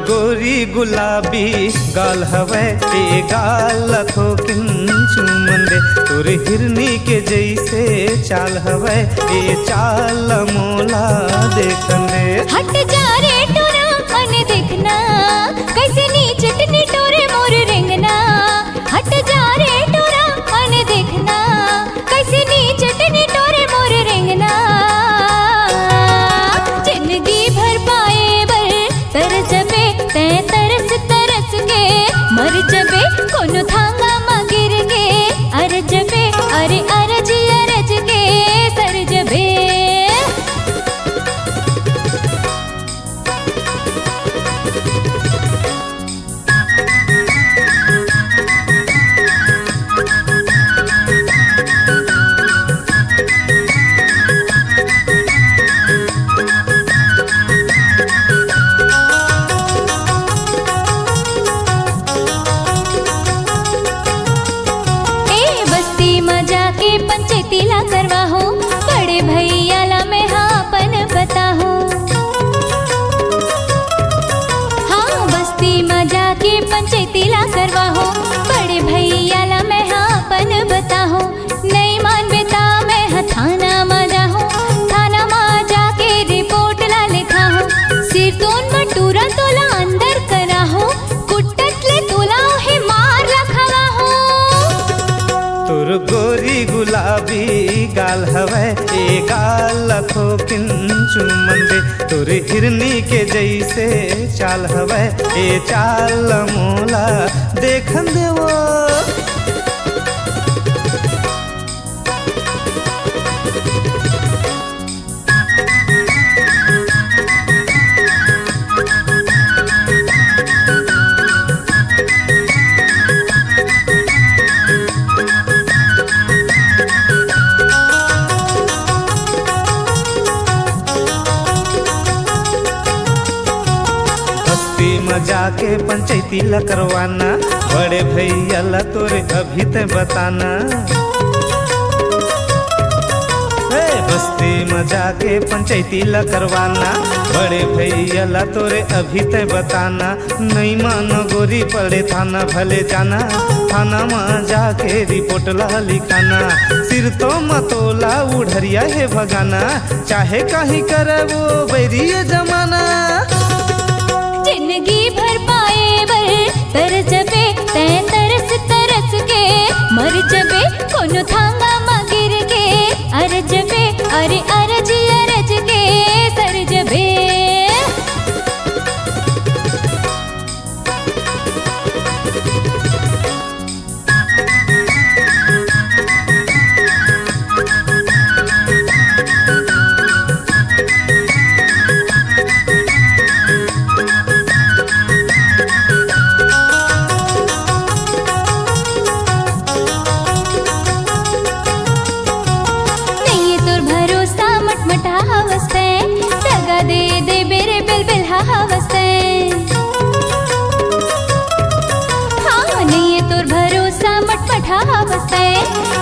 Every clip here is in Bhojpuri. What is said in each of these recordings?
गोरी गुलाबी गाल हवे ए गाल थोकिन चुमन दे। तोर हिरनी के जैसे चाल हवे ए चाल मोला देखन दे। हट जा रे टोरा मन देखना कैसे नीचट निटोरे मोर रेंगना। हट जा रे टोरा मन देखना कैसे नीचट निटोरे मोर रेंगना। जिंदगी भर पाए बर तरस जबे तै तरस तरस के मर जबे कोनो थांगा मा गिर गे। अर जबे अरे अरज अरज के सर जबे। पंचायतीला करवा हो बड़े भैया ला मैं हापन बता हो। हाँ बस्ती में जाके पंचायतीला करवा हो बड़े भैया ला मैं हापन बता हो। नहीं मान बेटा मैं थाना में जा हो थाना में जाके रिपोर्ट ला लिखा हो। सिर तोन मटूरा तोला अंदर करा हो कुट्टत ले तोला है मार रखा हो। तोर गोरी गुलाबी गाल हवे ए गाल थोकिन चुमन दे। तोर हिरनी के जैसे चाल हवे ए चाल मोला देखन दे वो। जाके पंचायती ला करवाना बड़े भैया ला तोरे अभी ते बताना। बस्ती में जाके पंचायती ला करवाना बड़े भैया ला तोरे अभी ते बताना। नहीं मानो गोरी पड़े थाना भले जाना थाना में जाके रिपोर्ट ला लिखाना। सिर तो मतोला उड़रिया है भगाना चाहे कहीं करे वो बैरिए जमाना। जिंदगी भर पाए बर तरस जबे तै तरस तरस के मर जबे कोनो थांगा मा गिर गे। अर जबे अरे अरज अरज के सर जबे।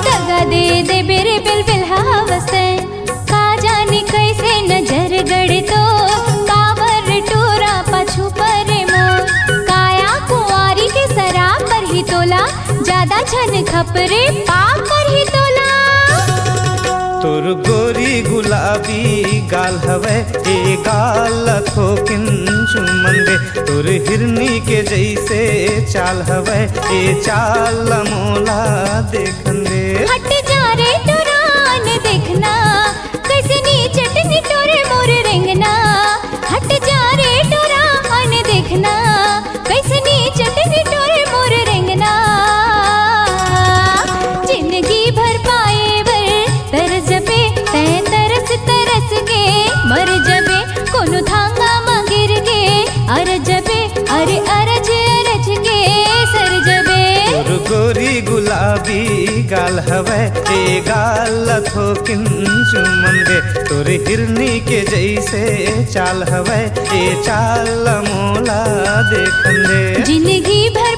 दगा दे दे बेरे बिल बिल हावसे। का जाने कैसे नजर गड़े तो कावर टोरा पाछू परे मोर। काया कुंवारी के शराब पर ही तोला ज्यादा छन खपरे पाप पर ही तोला। तोर गोरी गुलाबी गाल हवे ए गाल थोकिन चुमन दे। तोर हिरनी के जैसे चाल हवे ए चाल मोला देखन दे। हट जा रे टोरा न देखना कैसे नीचट निटोरे मोर रेंगना। हट जा रे टोरा न देखना कैसे नीचट निटोरे मोर रेंगना। जिंदगी भर पाए बर तरस जबे तै तरस तरस के मर जबे कोनो थांगा मा गिर गे। अर जबे अरे अरज अरज के सर जबे। तोर गोरी गुलाबी गाल हवे ए गाल थोकिन चुमन दे। तोर हिरनी के जैसे चाल हवे ए चाल मोला देखन दे। जिंदगी भर